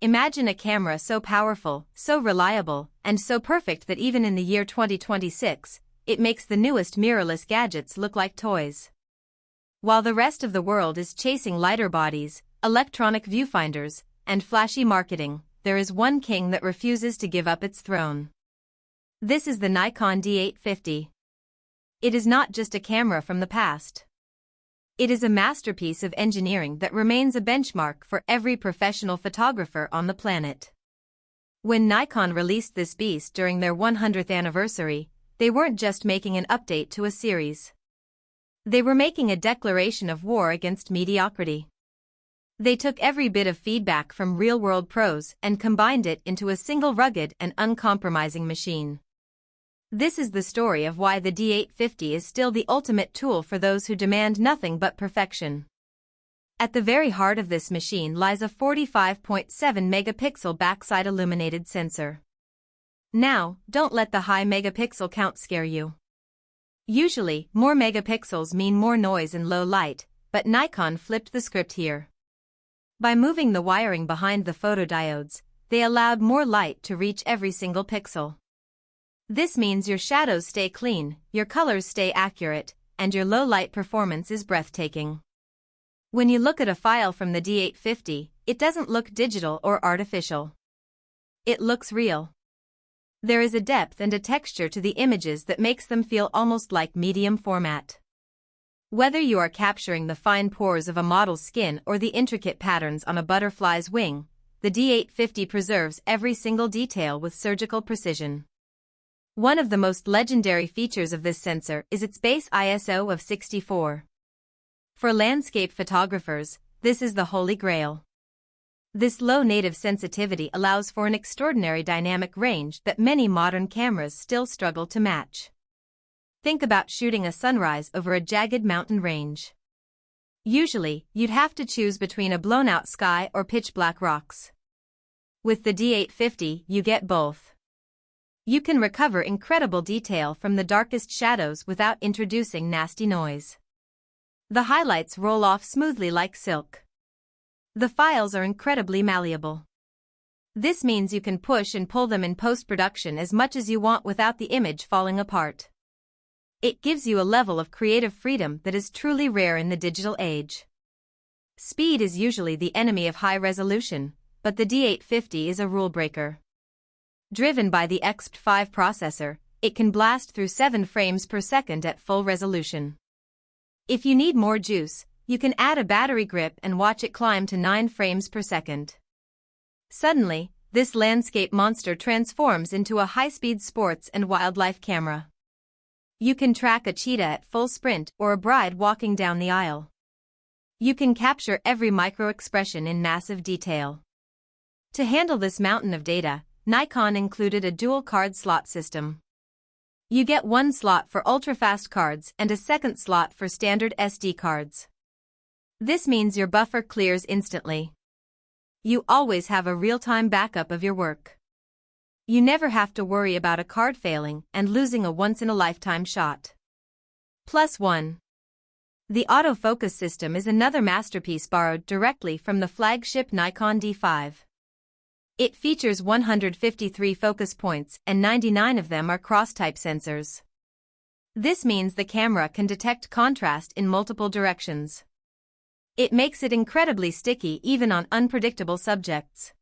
Imagine a camera so powerful, so reliable, and so perfect that even in the year 2026, it makes the newest mirrorless gadgets look like toys. While the rest of the world is chasing lighter bodies, electronic viewfinders, and flashy marketing, there is one king that refuses to give up its throne. This is the Nikon D850. It is not just a camera from the past. It is a masterpiece of engineering that remains a benchmark for every professional photographer on the planet. When Nikon released this beast during their 100th anniversary, they weren't just making an update to a series. They were making a declaration of war against mediocrity. They took every bit of feedback from real-world pros and combined it into a single rugged and uncompromising machine. This is the story of why the D850 is still the ultimate tool for those who demand nothing but perfection. At the very heart of this machine lies a 45.7-megapixel backside illuminated sensor. Now, don't let the high megapixel count scare you. Usually, more megapixels mean more noise and low light, but Nikon flipped the script here. By moving the wiring behind the photodiodes, they allowed more light to reach every single pixel. This means your shadows stay clean, your colors stay accurate, and your low-light performance is breathtaking. When you look at a file from the D850, it doesn't look digital or artificial. It looks real. There is a depth and a texture to the images that makes them feel almost like medium format. Whether you are capturing the fine pores of a model's skin or the intricate patterns on a butterfly's wing, the D850 preserves every single detail with surgical precision. One of the most legendary features of this sensor is its base ISO of 64. For landscape photographers, this is the holy grail. This low native sensitivity allows for an extraordinary dynamic range that many modern cameras still struggle to match. Think about shooting a sunrise over a jagged mountain range. Usually, you'd have to choose between a blown-out sky or pitch-black rocks. With the D850, you get both. You can recover incredible detail from the darkest shadows without introducing nasty noise. The highlights roll off smoothly like silk. The files are incredibly malleable. This means you can push and pull them in post-production as much as you want without the image falling apart. It gives you a level of creative freedom that is truly rare in the digital age. Speed is usually the enemy of high resolution, but the D850 is a rule breaker. Driven by the XP5 processor, it can blast through 7 frames per second at full resolution. If you need more juice, you can add a battery grip and watch it climb to 9 frames per second. Suddenly, this landscape monster transforms into a high-speed sports and wildlife camera. You can track a cheetah at full sprint or a bride walking down the aisle. You can capture every micro-expression in massive detail. To handle this mountain of data, Nikon included a dual card slot system. You get one slot for ultra-fast cards and a second slot for standard SD cards. This means your buffer clears instantly. You always have a real-time backup of your work. You never have to worry about a card failing and losing a once-in-a-lifetime shot. Plus one. The autofocus system is another masterpiece borrowed directly from the flagship Nikon D5. It features 153 focus points and 99 of them are cross-type sensors. This means the camera can detect contrast in multiple directions. It makes it incredibly sticky even on unpredictable subjects.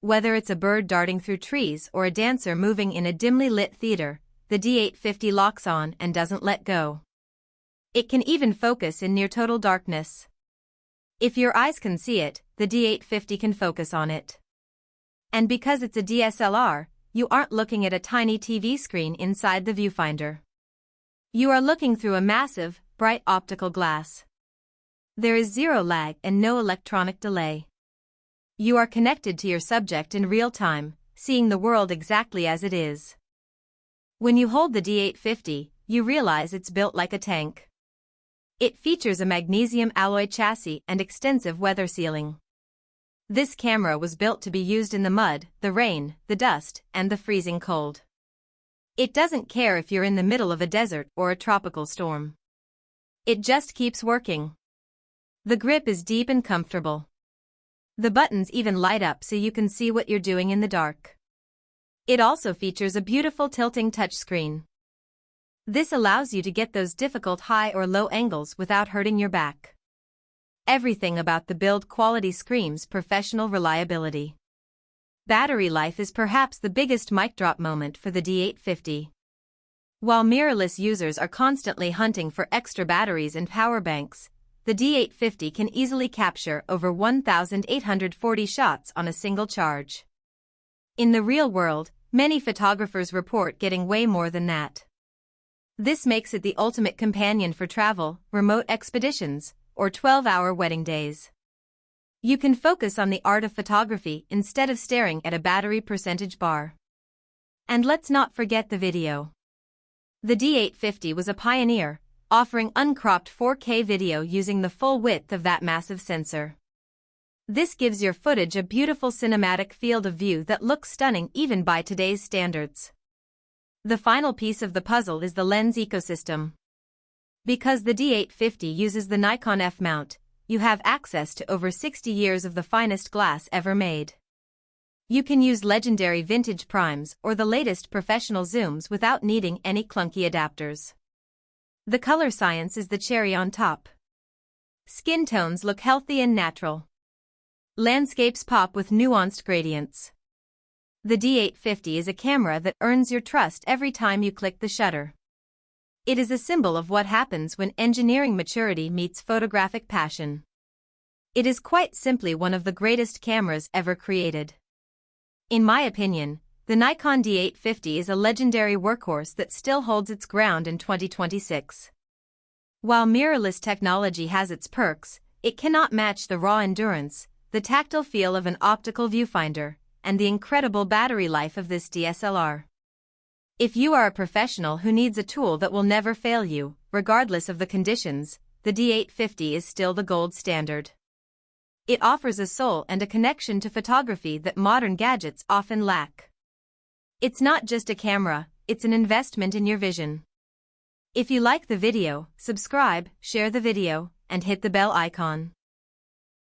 Whether it's a bird darting through trees or a dancer moving in a dimly lit theater, the D850 locks on and doesn't let go. It can even focus in near total darkness. If your eyes can see it, the D850 can focus on it. And because it's a DSLR, you aren't looking at a tiny TV screen inside the viewfinder. You are looking through a massive, bright optical glass. There is zero lag and no electronic delay. You are connected to your subject in real time, seeing the world exactly as it is. When you hold the D850, you realize it's built like a tank. It features a magnesium alloy chassis and extensive weather sealing. This camera was built to be used in the mud, the rain, the dust, and the freezing cold. It doesn't care if you're in the middle of a desert or a tropical storm. It just keeps working. The grip is deep and comfortable. The buttons even light up so you can see what you're doing in the dark. It also features a beautiful tilting touchscreen. This allows you to get those difficult high or low angles without hurting your back. Everything about the build quality screams professional reliability. Battery life is perhaps the biggest mic drop moment for the D850. While mirrorless users are constantly hunting for extra batteries and power banks, the D850 can easily capture over 1,840 shots on a single charge. In the real world, many photographers report getting way more than that. This makes it the ultimate companion for travel, remote expeditions, or 12-hour wedding days. You can focus on the art of photography instead of staring at a battery percentage bar. And let's not forget the video. The D850 was a pioneer, offering uncropped 4K video using the full width of that massive sensor. This gives your footage a beautiful cinematic field of view that looks stunning even by today's standards. The final piece of the puzzle is the lens ecosystem. Because the D850 uses the Nikon F mount, you have access to over 60 years of the finest glass ever made. You can use legendary vintage primes or the latest professional zooms without needing any clunky adapters. The color science is the cherry on top. Skin tones look healthy and natural. Landscapes pop with nuanced gradients. The D850 is a camera that earns your trust every time you click the shutter. It is a symbol of what happens when engineering maturity meets photographic passion. It is quite simply one of the greatest cameras ever created. In my opinion, the Nikon D850 is a legendary workhorse that still holds its ground in 2026. While mirrorless technology has its perks, it cannot match the raw endurance, the tactile feel of an optical viewfinder, and the incredible battery life of this DSLR. If you are a professional who needs a tool that will never fail you, regardless of the conditions, the D850 is still the gold standard. It offers a soul and a connection to photography that modern gadgets often lack. It's not just a camera, it's an investment in your vision. If you like the video, subscribe, share the video, and hit the bell icon.